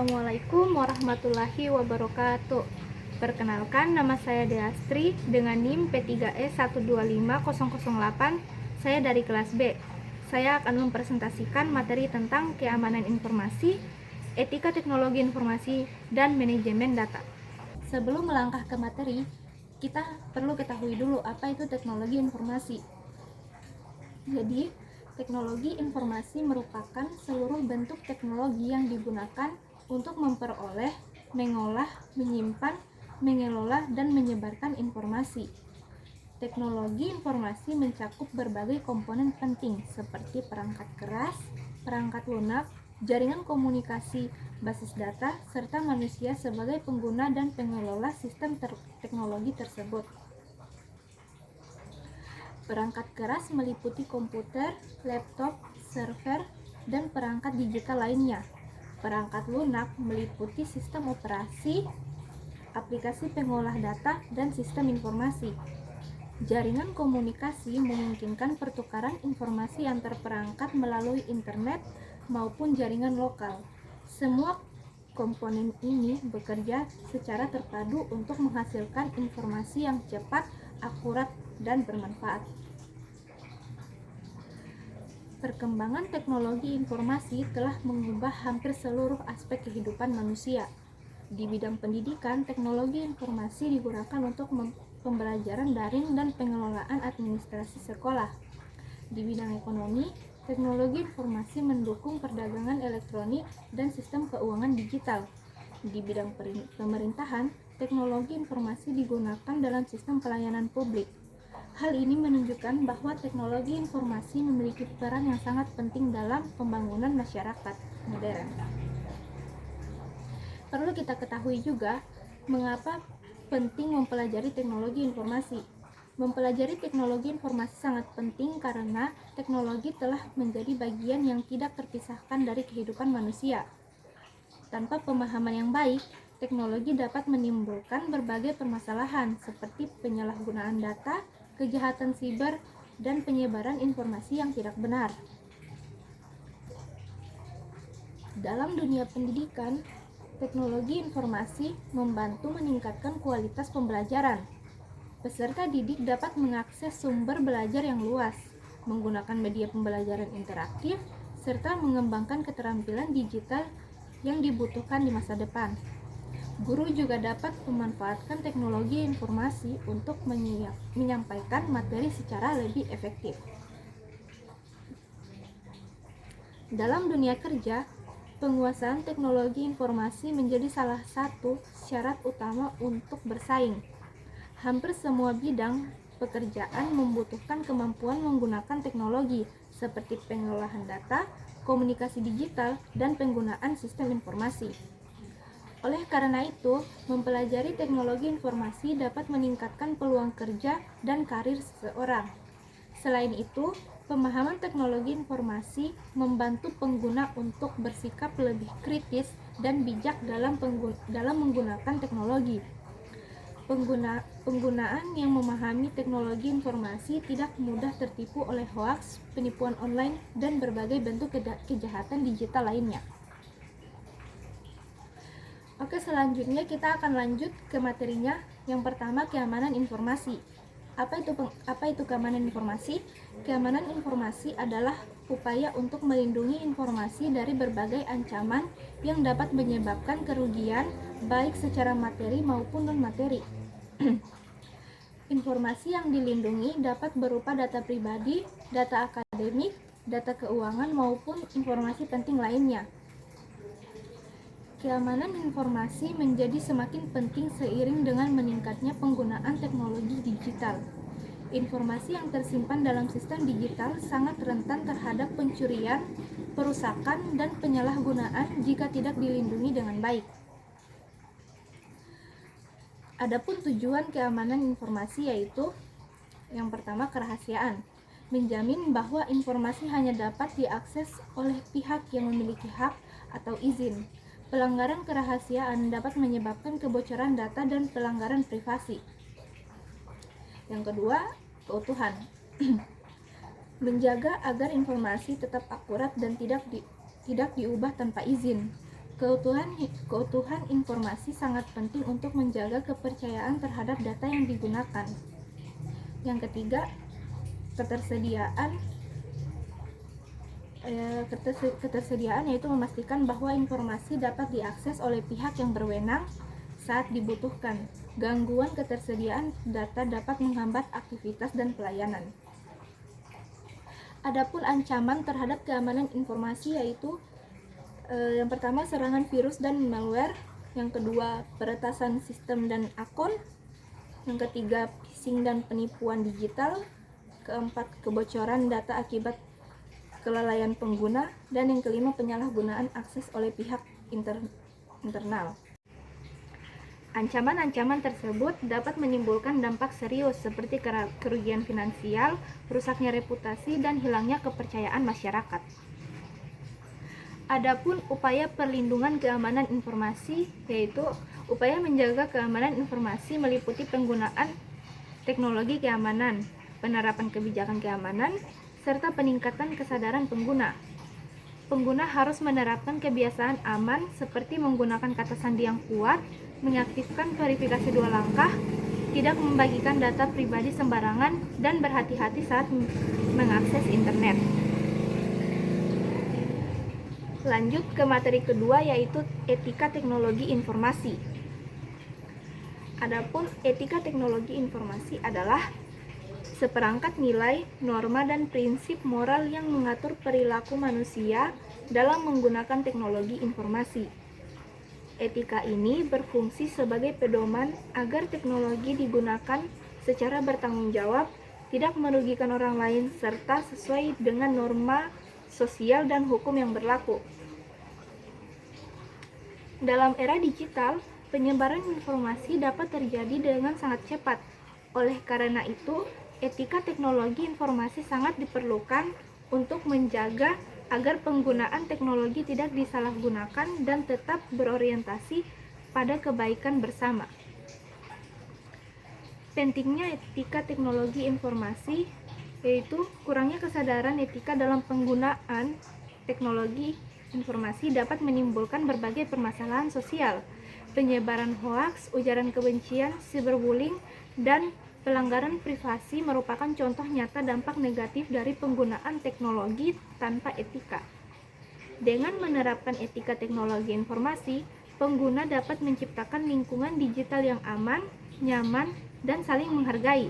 Assalamualaikum warahmatullahi wabarakatuh. Perkenalkan, nama saya Deastri dengan NIM P3E125008. Saya dari kelas B. Saya akan mempresentasikan materi tentang keamanan informasi, etika teknologi informasi, dan manajemen data. Sebelum melangkah ke materi, kita perlu ketahui dulu apa itu teknologi informasi. Jadi, teknologi informasi merupakan seluruh bentuk teknologi yang digunakan untuk memperoleh, mengolah, menyimpan, mengelola, dan menyebarkan informasi. Teknologi informasi mencakup berbagai komponen penting seperti perangkat keras, perangkat lunak, jaringan komunikasi, basis data, serta manusia sebagai pengguna dan pengelola sistem teknologi tersebut. Perangkat keras meliputi komputer, laptop, server, dan perangkat digital lainnya. Perangkat lunak meliputi sistem operasi, aplikasi pengolah data, dan sistem informasi. Jaringan komunikasi memungkinkan pertukaran informasi antar perangkat melalui internet maupun jaringan lokal. Semua komponen ini bekerja secara terpadu untuk menghasilkan informasi yang cepat, akurat, dan bermanfaat. Perkembangan teknologi informasi telah mengubah hampir seluruh aspek kehidupan manusia. Di bidang pendidikan, teknologi informasi digunakan untuk pembelajaran daring dan pengelolaan administrasi sekolah. Di bidang ekonomi, teknologi informasi mendukung perdagangan elektronik dan sistem keuangan digital. Di bidang pemerintahan, teknologi informasi digunakan dalam sistem pelayanan publik. Hal ini menunjukkan bahwa teknologi informasi memiliki peran yang sangat penting dalam pembangunan masyarakat modern. Perlu kita ketahui juga mengapa penting mempelajari teknologi informasi. Mempelajari teknologi informasi sangat penting karena teknologi telah menjadi bagian yang tidak terpisahkan dari kehidupan manusia. Tanpa pemahaman yang baik, teknologi dapat menimbulkan berbagai permasalahan seperti penyalahgunaan data, kejahatan siber, dan penyebaran informasi yang tidak benar. Dalam dunia pendidikan, teknologi informasi membantu meningkatkan kualitas pembelajaran. Peserta didik dapat mengakses sumber belajar yang luas, menggunakan media pembelajaran interaktif, serta mengembangkan keterampilan digital yang dibutuhkan di masa depan. Guru juga dapat memanfaatkan teknologi informasi untuk menyampaikan materi secara lebih efektif. Dalam dunia kerja, penguasaan teknologi informasi menjadi salah satu syarat utama untuk bersaing. Hampir semua bidang pekerjaan membutuhkan kemampuan menggunakan teknologi seperti pengolahan data, komunikasi digital, dan penggunaan sistem informasi. Oleh karena itu, mempelajari teknologi informasi dapat meningkatkan peluang kerja dan karir seseorang. Selain itu, pemahaman teknologi informasi membantu pengguna untuk bersikap lebih kritis dan bijak dalam menggunakan teknologi. Penggunaan yang memahami teknologi informasi tidak mudah tertipu oleh hoaks, penipuan online, dan berbagai bentuk kejahatan digital lainnya. Oke, selanjutnya kita akan lanjut ke materinya. Yang pertama, keamanan informasi. Apa itu keamanan informasi? Keamanan informasi adalah upaya untuk melindungi informasi dari berbagai ancaman yang dapat menyebabkan kerugian baik secara materi maupun non-materi. Informasi yang dilindungi dapat berupa data pribadi, data akademik, data keuangan maupun informasi penting lainnya. Keamanan informasi menjadi semakin penting seiring dengan meningkatnya penggunaan teknologi digital. Informasi yang tersimpan dalam sistem digital sangat rentan terhadap pencurian, perusakan, dan penyalahgunaan jika tidak dilindungi dengan baik. Adapun tujuan keamanan informasi yaitu yang pertama, kerahasiaan. Menjamin bahwa informasi hanya dapat diakses oleh pihak yang memiliki hak atau izin. Pelanggaran kerahasiaan dapat menyebabkan kebocoran data dan pelanggaran privasi. Yang kedua, keutuhan. Menjaga agar informasi tetap akurat dan tidak diubah tanpa izin. Keutuhan informasi sangat penting untuk menjaga kepercayaan terhadap data yang digunakan. Yang ketiga, ketersediaan yaitu memastikan bahwa informasi dapat diakses oleh pihak yang berwenang saat dibutuhkan. Gangguan ketersediaan data dapat menghambat aktivitas dan pelayanan. Adapun ancaman terhadap keamanan informasi yaitu yang pertama, serangan virus dan malware. Yang kedua, peretasan sistem dan akun. Yang ketiga, phishing dan penipuan digital. Keempat, kebocoran data akibat kelalaian pengguna. Dan yang kelima, penyalahgunaan akses oleh pihak internal. Ancaman-ancaman tersebut dapat menimbulkan dampak serius seperti kerugian finansial, rusaknya reputasi, dan hilangnya kepercayaan masyarakat. Adapun upaya perlindungan keamanan informasi, yaitu upaya menjaga keamanan informasi meliputi penggunaan teknologi keamanan, penerapan kebijakan keamanan, serta peningkatan kesadaran pengguna. Pengguna harus menerapkan kebiasaan aman seperti menggunakan kata sandi yang kuat, mengaktifkan verifikasi 2 langkah, tidak membagikan data pribadi sembarangan, dan berhati-hati saat mengakses internet. Lanjut ke materi kedua, yaitu etika teknologi informasi. Adapun etika teknologi informasi adalah seperangkat nilai, norma, dan prinsip moral yang mengatur perilaku manusia dalam menggunakan teknologi informasi. Etika ini berfungsi sebagai pedoman agar teknologi digunakan secara bertanggung jawab, tidak merugikan orang lain, serta sesuai dengan norma sosial dan hukum yang berlaku. Dalam era digital, penyebaran informasi dapat terjadi dengan sangat cepat. Oleh karena itu, etika teknologi informasi sangat diperlukan untuk menjaga agar penggunaan teknologi tidak disalahgunakan dan tetap berorientasi pada kebaikan bersama. Pentingnya etika teknologi informasi yaitu kurangnya kesadaran etika dalam penggunaan teknologi informasi dapat menimbulkan berbagai permasalahan sosial, penyebaran hoaks, ujaran kebencian, cyberbullying, dan pelanggaran privasi merupakan contoh nyata dampak negatif dari penggunaan teknologi tanpa etika. Dengan menerapkan etika teknologi informasi, pengguna dapat menciptakan lingkungan digital yang aman, nyaman, dan saling menghargai.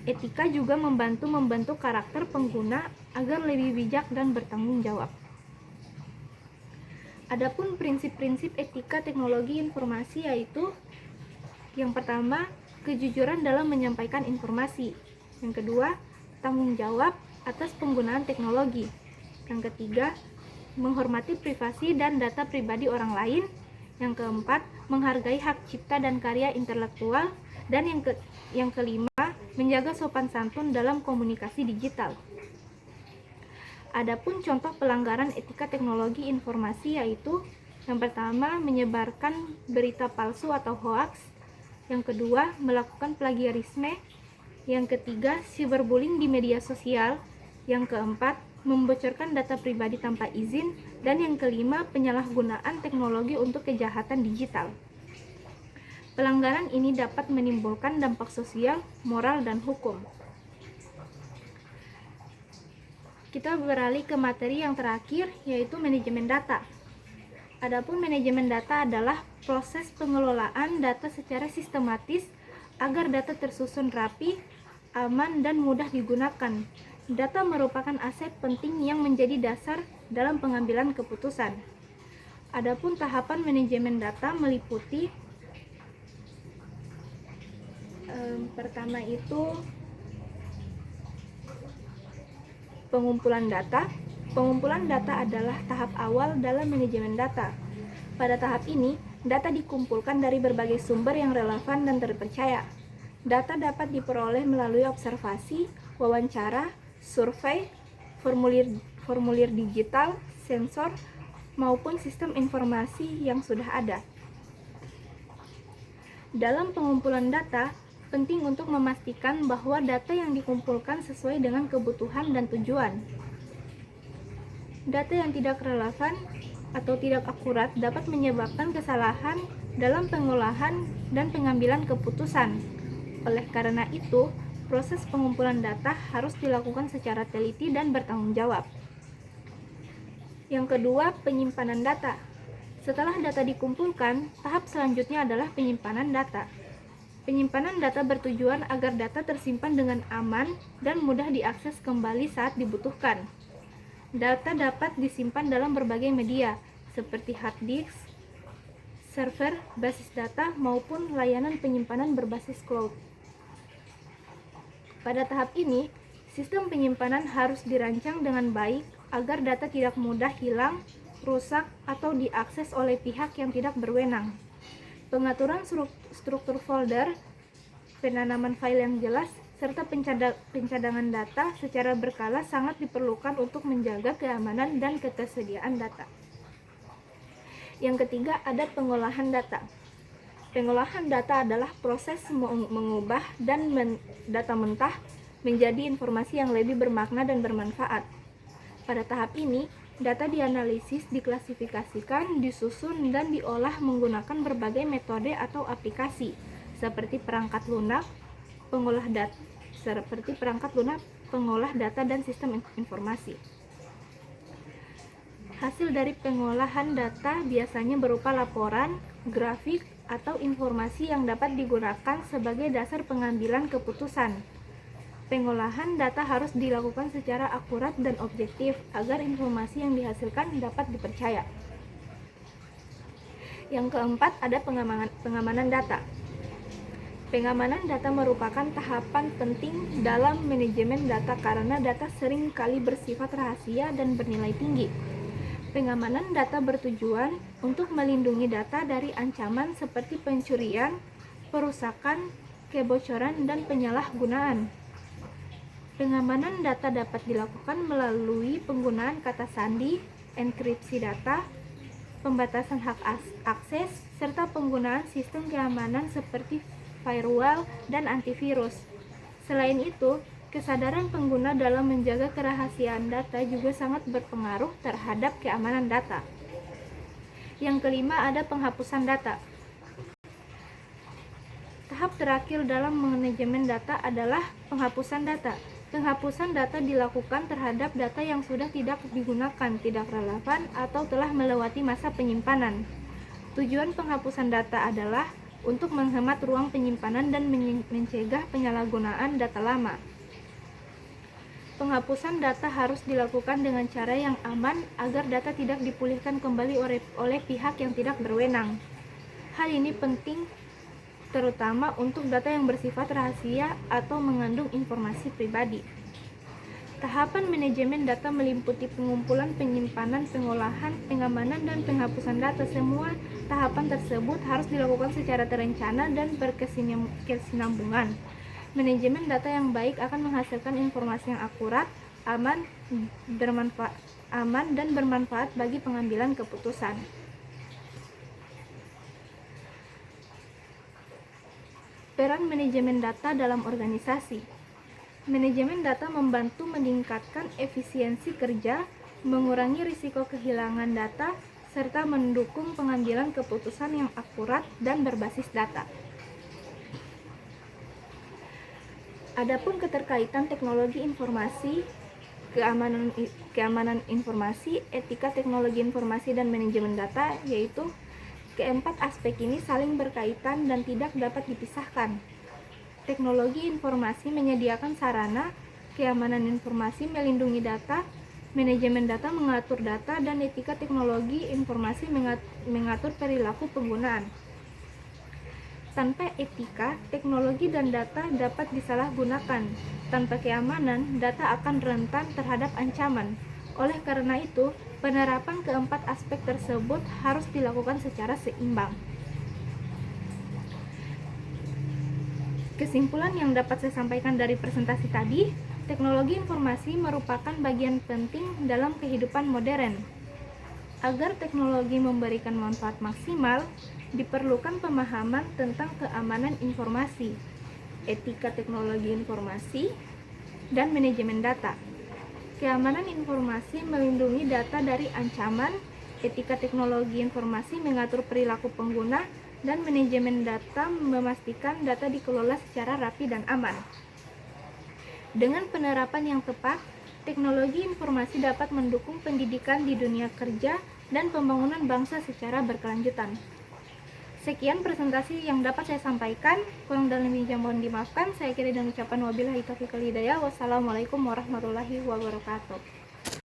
Etika juga membantu membentuk karakter pengguna agar lebih bijak dan bertanggung jawab. Adapun prinsip-prinsip etika teknologi informasi yaitu yang pertama, kejujuran dalam menyampaikan informasi. Yang kedua, tanggung jawab atas penggunaan teknologi. Yang ketiga, menghormati privasi dan data pribadi orang lain. Yang keempat, menghargai hak cipta dan karya intelektual. Dan yang kelima, menjaga sopan santun dalam komunikasi digital. Adapun contoh pelanggaran etika teknologi informasi yaitu yang pertama, menyebarkan berita palsu atau hoaks. Yang kedua, melakukan plagiarisme. Yang ketiga, cyberbullying di media sosial. Yang keempat, membocorkan data pribadi tanpa izin. Dan yang kelima, penyalahgunaan teknologi untuk kejahatan digital. Pelanggaran ini dapat menimbulkan dampak sosial, moral, dan hukum. Kita beralih ke materi yang terakhir, yaitu manajemen data. Adapun manajemen data adalah proses pengelolaan data secara sistematis agar data tersusun rapi, aman, dan mudah digunakan. Data merupakan aset penting yang menjadi dasar dalam pengambilan keputusan. Adapun tahapan manajemen data meliputi pertama itu pengumpulan data. Pengumpulan data adalah tahap awal dalam manajemen data. Pada tahap ini, data dikumpulkan dari berbagai sumber yang relevan dan terpercaya. Data dapat diperoleh melalui observasi, wawancara, survei, formulir digital, sensor, maupun sistem informasi yang sudah ada. Dalam pengumpulan data, penting untuk memastikan bahwa data yang dikumpulkan sesuai dengan kebutuhan dan tujuan. Data yang tidak relevan atau tidak akurat dapat menyebabkan kesalahan dalam pengolahan dan pengambilan keputusan. Oleh karena itu, proses pengumpulan data harus dilakukan secara teliti dan bertanggung jawab. Yang kedua, penyimpanan data. Setelah data dikumpulkan, tahap selanjutnya adalah penyimpanan data. Penyimpanan data bertujuan agar data tersimpan dengan aman dan mudah diakses kembali saat dibutuhkan. Data dapat disimpan dalam berbagai media, seperti hard disk, server, basis data, maupun layanan penyimpanan berbasis cloud. Pada tahap ini, sistem penyimpanan harus dirancang dengan baik agar data tidak mudah hilang, rusak, atau diakses oleh pihak yang tidak berwenang. Pengaturan struktur folder, penanaman file yang jelas, serta pencadangan data secara berkala sangat diperlukan untuk menjaga keamanan dan ketersediaan data. Yang ketiga, ada pengolahan data. Pengolahan data adalah proses mengubah data mentah menjadi informasi yang lebih bermakna dan bermanfaat. Pada tahap ini, data dianalisis, diklasifikasikan, disusun, dan diolah menggunakan berbagai metode atau aplikasi, seperti perangkat lunak, pengolah data dan sistem informasi. Hasil dari pengolahan data biasanya berupa laporan, grafik, atau informasi yang dapat digunakan sebagai dasar pengambilan keputusan. Pengolahan data harus dilakukan secara akurat dan objektif agar informasi yang dihasilkan dapat dipercaya. Yang keempat, ada pengamanan data. Pengamanan data merupakan tahapan penting dalam manajemen data karena data sering kali bersifat rahasia dan bernilai tinggi. Pengamanan data bertujuan untuk melindungi data dari ancaman seperti pencurian, perusakan, kebocoran, dan penyalahgunaan. Pengamanan data dapat dilakukan melalui penggunaan kata sandi, enkripsi data, pembatasan hak akses, serta penggunaan sistem keamanan seperti firewall dan antivirus. Selain itu, kesadaran pengguna dalam menjaga kerahasiaan data juga sangat berpengaruh terhadap keamanan data. Yang kelima, ada penghapusan data. Tahap terakhir dalam manajemen data adalah penghapusan data. Penghapusan data dilakukan terhadap data yang sudah tidak digunakan, tidak relevan, atau telah melewati masa penyimpanan. Tujuan penghapusan data adalah untuk menghemat ruang penyimpanan dan mencegah penyalahgunaan data lama. Penghapusan data harus dilakukan dengan cara yang aman agar data tidak dipulihkan kembali oleh pihak yang tidak berwenang. Hal ini penting terutama untuk data yang bersifat rahasia atau mengandung informasi pribadi. Tahapan manajemen data meliputi pengumpulan, penyimpanan, pengolahan, pengamanan, dan penghapusan data. Semua tahapan tersebut harus dilakukan secara terencana dan berkesinambungan. Manajemen data yang baik akan menghasilkan informasi yang akurat, aman, dan bermanfaat bagi pengambilan keputusan. Peran manajemen data dalam organisasi. Manajemen data membantu meningkatkan efisiensi kerja, mengurangi risiko kehilangan data, serta mendukung pengambilan keputusan yang akurat dan berbasis data. Adapun keterkaitan teknologi informasi, keamanan informasi, etika teknologi informasi, dan manajemen data, yaitu keempat aspek ini saling berkaitan dan tidak dapat dipisahkan. Teknologi informasi menyediakan sarana, keamanan informasi melindungi data, manajemen data mengatur data, dan etika teknologi informasi mengatur perilaku penggunaan. Tanpa etika, teknologi dan data dapat disalahgunakan. Tanpa keamanan, data akan rentan terhadap ancaman. Oleh karena itu, penerapan keempat aspek tersebut harus dilakukan secara seimbang. Kesimpulan yang dapat saya sampaikan dari presentasi tadi, teknologi informasi merupakan bagian penting dalam kehidupan modern. Agar teknologi memberikan manfaat maksimal, diperlukan pemahaman tentang keamanan informasi, etika teknologi informasi, dan manajemen data. Keamanan informasi melindungi data dari ancaman, Etika teknologi informasi mengatur perilaku pengguna, dan manajemen data memastikan data dikelola secara rapi dan aman. Dengan penerapan yang tepat, teknologi informasi dapat mendukung pendidikan di dunia kerja dan pembangunan bangsa secara berkelanjutan. Sekian presentasi yang dapat saya sampaikan. Kurang dan lebihnya mohon dimaafkan. Saya akhiri dengan ucapan wabillahi taufiq wal hidayah. Wassalamualaikum warahmatullahi wabarakatuh.